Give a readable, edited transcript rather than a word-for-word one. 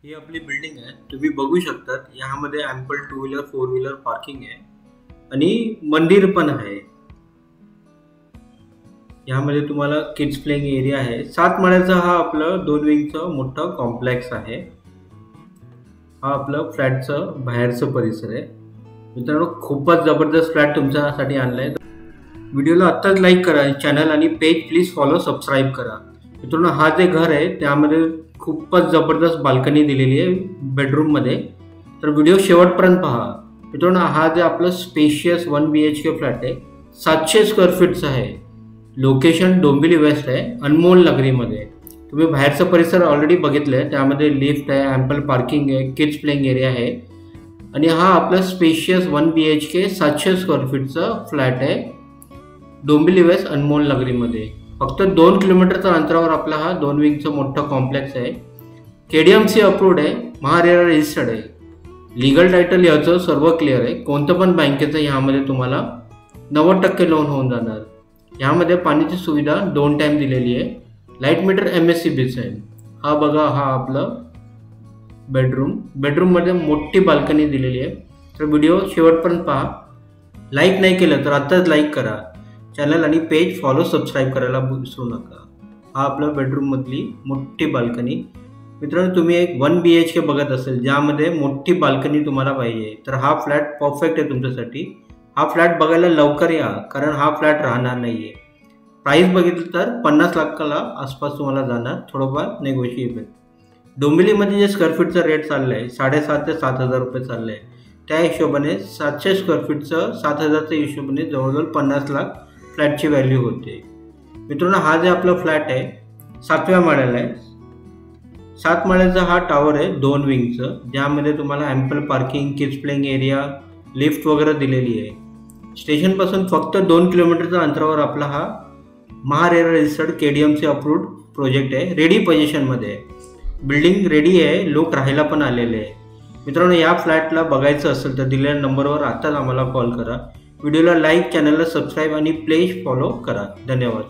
ही आपली बिल्डिंग आहे. तुम्ही बघू शकता यामध्ये ample two wheeler four wheeler parking आहे आणि मंदिर पण आहे. यामध्ये तुम्हाला किड्स प्लेइंग एरिया आहे. 7 माळ्याचा हा आपलं 2 विंगचा मोठा कॉम्प्लेक्स आहे. हा आपलं फ्लॅटचं बाहेरचं परिसर आहे. मित्रांनो, खूपच जबरदस्त फ्लॅट तुमच्यासाठी आणलाय. व्हिडिओला आत्ताच लाईक करा, चॅनल आणि पेज प्लीज फॉलो सबस्क्राईब करा. मित्रांनो, हा जे घर आहे त्यामध्ये खूपच जबरदस्त बाल्कनी दिलेली आहे बेडरूममध्ये. तर व्हिडिओ शेवटपर्यंत पहा. मित्रांनो, हा जे आपलं स्पेशियस 1 BHK फ्लॅट आहे 700 स्क्वेअर फीटचा आहे. लोकेशन डोंबिवली वेस्ट आहे, अनमोल नगरीमध्ये. तुम्ही बाहेरचा परिसर ऑलरेडी बघितलं आहे. त्यामध्ये लिफ्ट आहे, ॲम्पल पार्किंग आहे, किड्स प्लेइंग एरिया आहे आणि हा आपला स्पेशियस 1 BHK 700 स्क्वेअर फीटचा फ्लॅट आहे डोंबिवली वेस्ट अनमोल नगरीमध्ये. फक्त 2 किलोमीटरच्या अंतरावर आपला हा 2 विंगचा मोठा कॉम्प्लेक्स आहे. KDMC अप्रूव्ड आहे, महारेरा रजिस्टर्ड आहे. लीगल टायटल याचं सर्व क्लिअर आहे. कोणतं पण बँकेचं यामध्ये तुम्हाला 90% लोन होऊन जाणार. यामध्ये पाण्याची सुविधा 2 टाइम दिलेली आहे. लाईट मीटर MSCBचं आहे. हा बघा, हा आपलं बेडरूममध्ये मोठी बाल्कनी दिलेली आहे. तर व्हिडिओ शेवटपर्यंत पहा. लाईक नाही केलं तर आत्ताच लाईक करा. चॅनल आणि पेज फॉलो सबस्क्राईब करायला विसरू नका. हा आपला बेडरूममधली मोठी बाल्कनी. मित्रांनो, तुम्ही एक 1 BHK बघत असेल ज्यामध्ये मोठी बाल्कनी तुम्हाला पाहिजे तर हा फ्लॅट परफेक्ट आहे तुमच्यासाठी. हा फ्लॅट बघायला लवकर या, कारण हा फ्लॅट राहणार नाही आहे. प्राईस बघितलं तर 50 लाखाला आसपास तुम्हाला जाणार, थोडंफार नेगोशिएबल. डोंबिवलीमध्ये जे स्क्वेअर फीटचा रेट चालला आहे 7,500 ते 7,000 रुपये चाललं आहे. त्या हिशोबाने 700 स्क्वेअर फीटचं 7,000च्या हिशोबाने जवळजवळ 50 लाख फ्लॅटची व्हॅल्यू होते. मित्रांनो, हा जे आपला फ्लॅट आहे 7व्या माळ्याला आहे. 7 माळ्याचा हा टॉवर आहे 2 विंगचं, ज्यामध्ये तुम्हाला ample parking, kids playing area, lift वगैरे दिलेली आहे. स्टेशनपासून फक्त 2 किलोमीटरच्या अंतरावर आपला हा MahaRERA registered KDMC approved project आहे. रेडी पोझिशनमध्ये आहे. बिल्डिंग रेडी आहे, लोक राहायला पण आलेले आहे. मित्रांनो, या फ्लॅटला बघायचं असेल तर दिलेल्या नंबरवर आत्ताच आम्हाला कॉल करा. व्हिडिओला लाईक, चॅनलला सबस्क्राईब आणि प्लीज फॉलो करा. धन्यवाद.